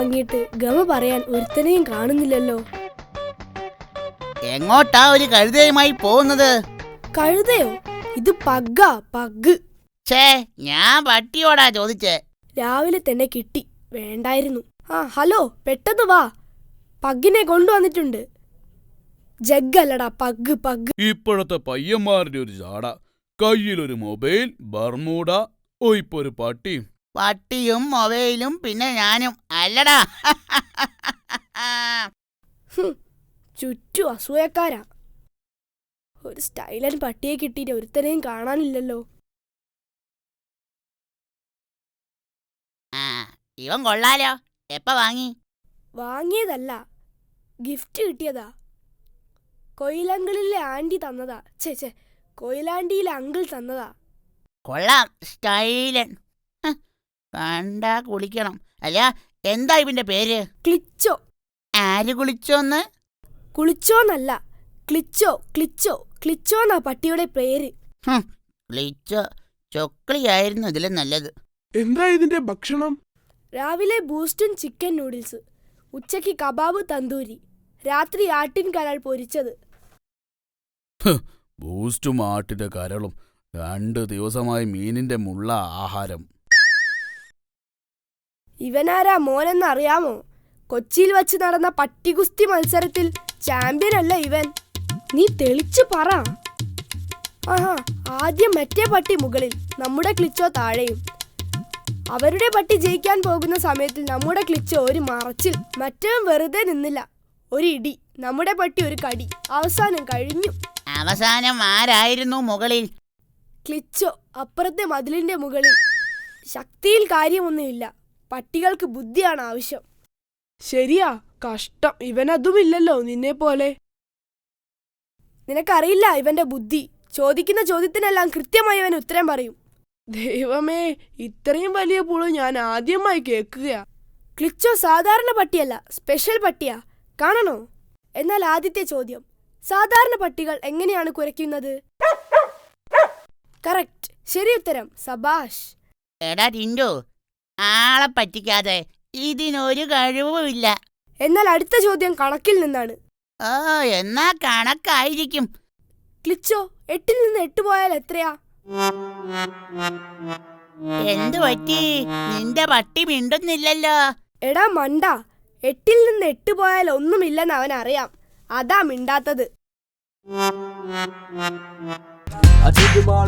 വാങ്ങിയിട്ട് ഗമ പറയാൻ ഒരുത്തനെയും കാണുന്നില്ലല്ലോ. എങ്ങോട്ടാ ഒരു കഴുതയുമായി പോകുന്നത്? കഴുതയോ? ഇത് പഗ്ഗാ, പഗ്. ഛേ, ഞാൻ പട്ടിയോടാ ചോദിച്ചേ. രാവിലെ തന്നെ കിട്ടി, വേണ്ടായിരുന്നു. ഹലോ, പെട്ടെന്ന് വാ, പഗ്ഗിനെ കൊണ്ടുവന്നിട്ടുണ്ട്. ജഗ്ഗല്ലടാ, പഗ് പഗ്. ഇപ്പോഴത്തെ പയ്യന്മാരുടെ ഒരു ചാട, കയ്യിലൊരു മൊബൈൽ, ബർമൂഡ, ഇപ്പൊ ഒരു പട്ടി. പട്ടിയും മൊബൈലും പിന്നെ ഞാനും അല്ലടാ. ചുറ്റും അസൂയക്കാരാ. ഒരു സ്റ്റൈലൻ പട്ടിയെ കിട്ടിയിട്ട് ഒരുത്തനെയും കാണാനില്ലല്ലോ. ഇവൻ കൊള്ളാലോ. എപ്പ വാങ്ങി? വാങ്ങിയതല്ല, ഗിഫ്റ്റ് കിട്ടിയതാ. കൊയിലങ്കിളിലെ ആന്റി തന്നതാ. ചേ, കൊയിലാണ്ടിയിലെ അങ്കിൾ തന്നതാ. കൊള്ളാം, സ്റ്റൈലൻ. കണ്ടാ കുളിക്കണം. അല്ല, എന്താ ഇവന്റെ പേര്? ക്ലിച്ചോ. ആര് കുളിച്ചോന്ന്? കുളിച്ചോന്നല്ല, ക്ലിച്ചോ. ക്ലിച്ചോന്നാ പട്ടിയുടെ പേര്. ക്ലിച്ചോ. ചൊക്ലിയായിരുന്നു ഇതിലും നല്ലത്. എന്താ ഇതിന്റെ ഭക്ഷണം? രാവിലെ ബൂസ്റ്റും ചിക്കൻ നൂഡിൽസ്, ഉച്ചയ്ക്ക് കബാബ് തന്തൂരി, രാത്രി ആട്ടിൻ കരൾ പൊരിച്ചത്. ബൂസ്റ്റും ആട്ടിന്റെ കരളും 2 ദിവസമായി മീനിന്റെ മുള്ള ആഹാരം. ഇവനാരാ മോനെന്ന് അറിയാമോ? കൊച്ചിയിൽ വച്ച് നടന്ന പട്ടികുസ്തി മത്സരത്തിൽ ചാമ്പ്യൻ അല്ല ഇവൻ. നീ തെളിച്ചു പറ. ആദ്യം മറ്റേ പട്ടി മുകളിൽ, നമ്മുടെ ക്ലിച്ചോ താഴെയും. അവരുടെ പട്ടി ജയിക്കാൻ പോകുന്ന സമയത്തിൽ നമ്മുടെ ക്ലിച്ചോ ഒരു മറച്ചിൽ. മറ്റവൻ വെറുതെ നിന്നില്ല, ഒരു ഇടി. നമ്മുടെ പട്ടി ഒരു കടി. അവസാനം കഴിഞ്ഞു. അവസാനം ആരായിരുന്നു മുകളിൽ? ക്ലിച്ചോ, അപ്പുറത്തെ മതിലിന്റെ മുകളിൽ. ശക്തിയിൽ കാര്യമൊന്നുമില്ല, പട്ടികൾക്ക് ബുദ്ധിയാണ് ആവശ്യം. ശരിയാ, കഷ്ടം, ഇവനതുമില്ലല്ലോ നിന്നെ പോലെ. നിനക്കറിയില്ല ഇവന്റെ ബുദ്ധി. ചോദിക്കുന്ന ചോദ്യത്തിനെല്ലാം കൃത്യമായി അവൻ ഉത്തരം പറയും. ദൈവമേ, ഇത്രയും വലിയ പുളു ഞാൻ ആദ്യമായി കേൾക്കുകയാ. ക്ലിച്ചോ സാധാരണ പട്ടിയല്ല, സ്പെഷ്യൽ പട്ടിയാ. കാണണോ? എന്നാൽ ആദ്യത്തെ ചോദ്യം, സാധാരണ പട്ടികൾ എങ്ങനെയാണ് കുരയ്ക്കുന്നത്? കറക്റ്റ്, ശരി ഉത്തരം, സബാഷ്. എടാ ടിൻഡു, ആളെ പറ്റിക്കാതെ, ഇതിനൊരു കഴിവുമില്ല. എന്നാൽ അടുത്ത ചോദ്യം കണക്കിൽ നിന്നാണ്. എന്നാ കണക്കായിരിക്കും. ക്ലിച്ചോ, 8 നിന്ന് 8 പോയാൽ എത്രയാ? എന്തു പറ്റി? നിന്റെ പട്ടി മിണ്ടുന്നില്ലല്ലോ. എടാ മണ്ട, 8 നിന്ന് 8 പോയാൽ ഒന്നുമില്ലെന്ന് അവൻ അറിയാം, അതാ മിണ്ടാത്തത്. I take him all